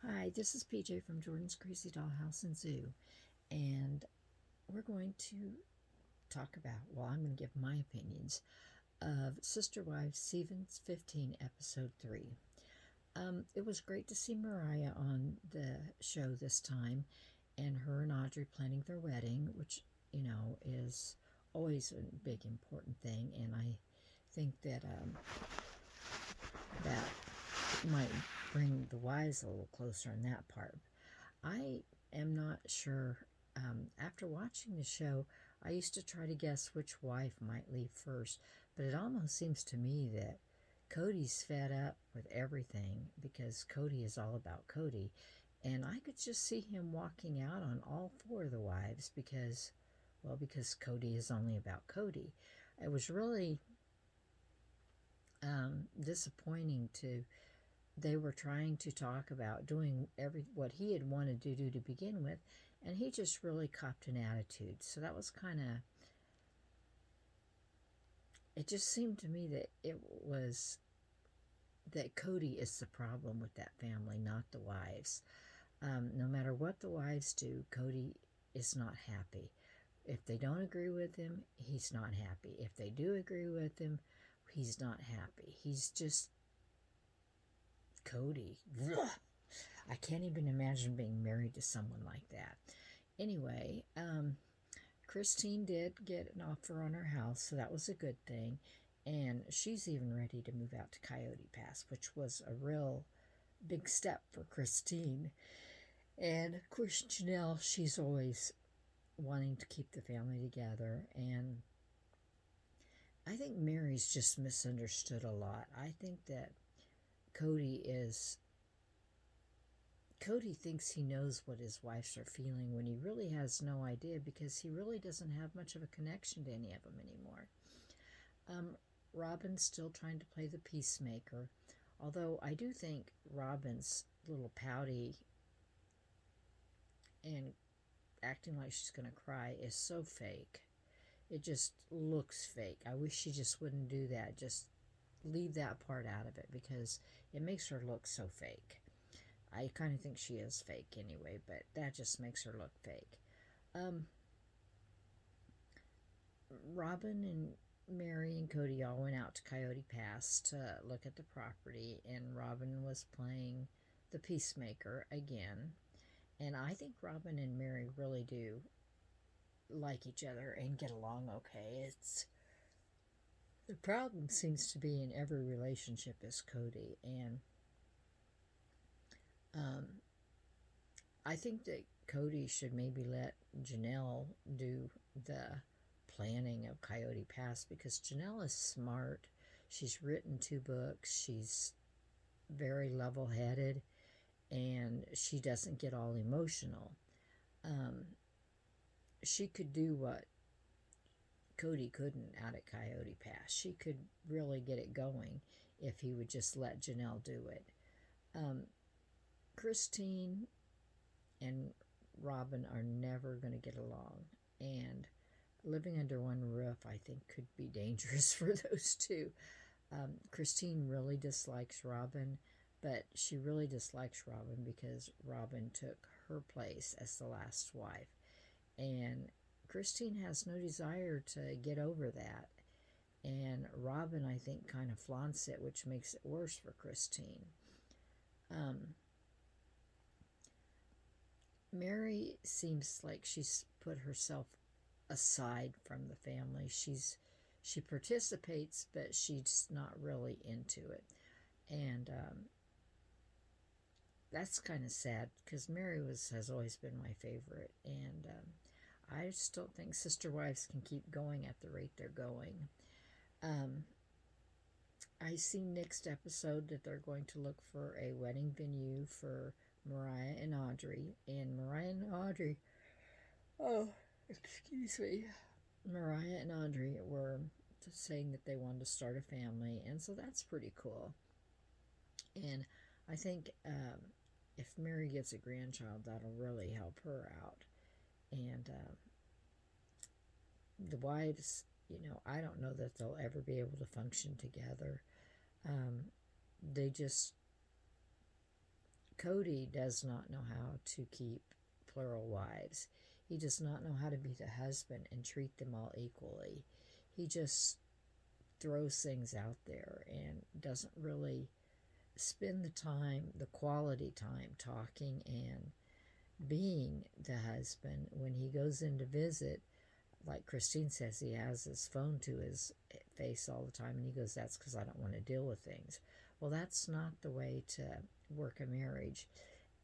Hi, this is PJ from Jordan's Crazy Dollhouse and Zoo, and we're going to I'm going to give my opinions of Sister Wives Season 15, Episode 3. It was great to see Mariah on the show this time, and her and Audrey planning their wedding, which, is always a big important thing, and I think that might bring the wives a little closer in that part. I am not sure. After watching the show, I used to try to guess which wife might leave first, but it almost seems to me that Cody's fed up with everything because Cody is all about Cody. And I could just see him walking out on all four of the wives because Cody is only about Cody. It was really disappointing to they were trying to talk about doing what he had wanted to do to begin with, and he just really copped an attitude. So that was kind of, it just seemed to me that it was that Cody is the problem with that family, not the wives. No matter what the wives do, Cody is not happy. If they don't agree with him, he's not happy. If they do agree with him, he's not happy. He's just Cody. I can't even imagine being married to someone like that. Anyway, Christine did get an offer on her house, so that was a good thing. And she's even ready to move out to Coyote Pass, which was a real big step for Christine. And of course, Janelle, she's always wanting to keep the family together. And I think Mary's just misunderstood a lot. I think that Cody is Cody thinks he knows what his wives are feeling when he really has no idea because he really doesn't have much of a connection to any of them anymore. Robin's still trying to play the peacemaker, although I do think Robin's little pouty and acting like she's going to cry is so fake. It just looks fake. I wish she just wouldn't do that. Just leave that part out of it because it makes her look so fake. I kind of think she is fake anyway, but that just makes her look fake. Um, Robin and Mary and Cody all went out to Coyote Pass to look at the property, and Robin was playing the peacemaker again. And I think Robin and Mary really do like each other and get along okay. It's the problem seems to be in every relationship is Cody, and um, I think that Cody should maybe let Janelle do the planning of Coyote Pass because Janelle is smart. She's written 2 books. She's very level headed and she doesn't get all emotional. Um, she could do what Cody couldn't out at Coyote Pass. She could really get it going if he would just let Janelle do it. Um, Christine and Robin are never going to get along, and living under one roof, I think, could be dangerous for those two. Christine really dislikes Robin, but she really dislikes Robin because Robin took her place as the last wife. And Christine has no desire to get over that. And Robin, I think, kind of flaunts it, which makes it worse for Christine. Um, Mary seems like she's put herself aside from the family. She participates, but she's not really into it, and that's kind of sad because Mary has always been my favorite, and I still think Sister Wives can keep going at the rate they're going. Um, I see next episode that they're going to look for a wedding venue for Mariah and Audrey, and Mariah and Audrey, oh, excuse me, Mariah and Audrey were saying that they wanted to start a family, and so that's pretty cool. And I think if Mary gets a grandchild, that'll really help her out. And the wives, I don't know that they'll ever be able to function together. They just Cody does not know how to keep plural wives. He does not know how to be the husband and treat them all equally. He just throws things out there and doesn't really spend the time, the quality time, talking and being the husband. When he goes in to visit, like Christine says, he has his phone to his face all the time, and he goes, "That's because I don't want to deal with things." Well, that's not the way to work a marriage.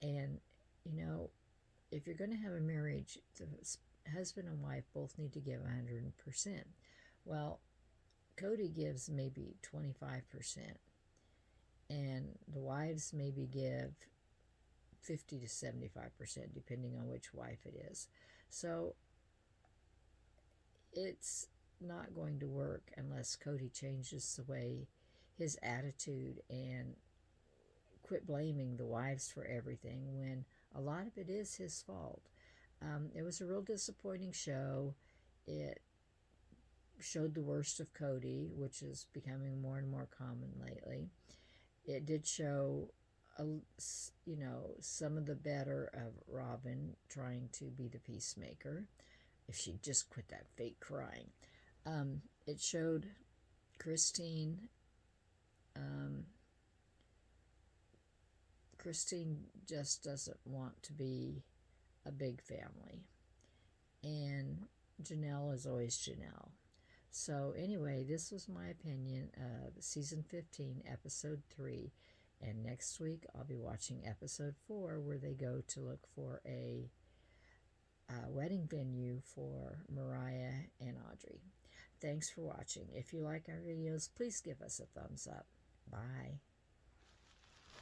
And, you know, if you're going to have a marriage, the husband and wife both need to give 100%. Well, Cody gives maybe 25%, and the wives maybe give 50 to 75%, depending on which wife it is. So it's not going to work unless Cody changes the way his attitude and quit blaming the wives for everything when a lot of it is his fault. It was a real disappointing show. It showed the worst of Cody, which is becoming more and more common lately. It did show, some of the better of Robin trying to be the peacemaker. If she'd just quit that fake crying. It showed Christine. Christine just doesn't want to be a big family. And Janelle is always Janelle. So anyway, this was my opinion of season 15, episode 3. And next week I'll be watching episode 4, where they go to look for a wedding venue for Mariah and Audrey. Thanks for watching. If you like our videos, please give us a thumbs up. Bye.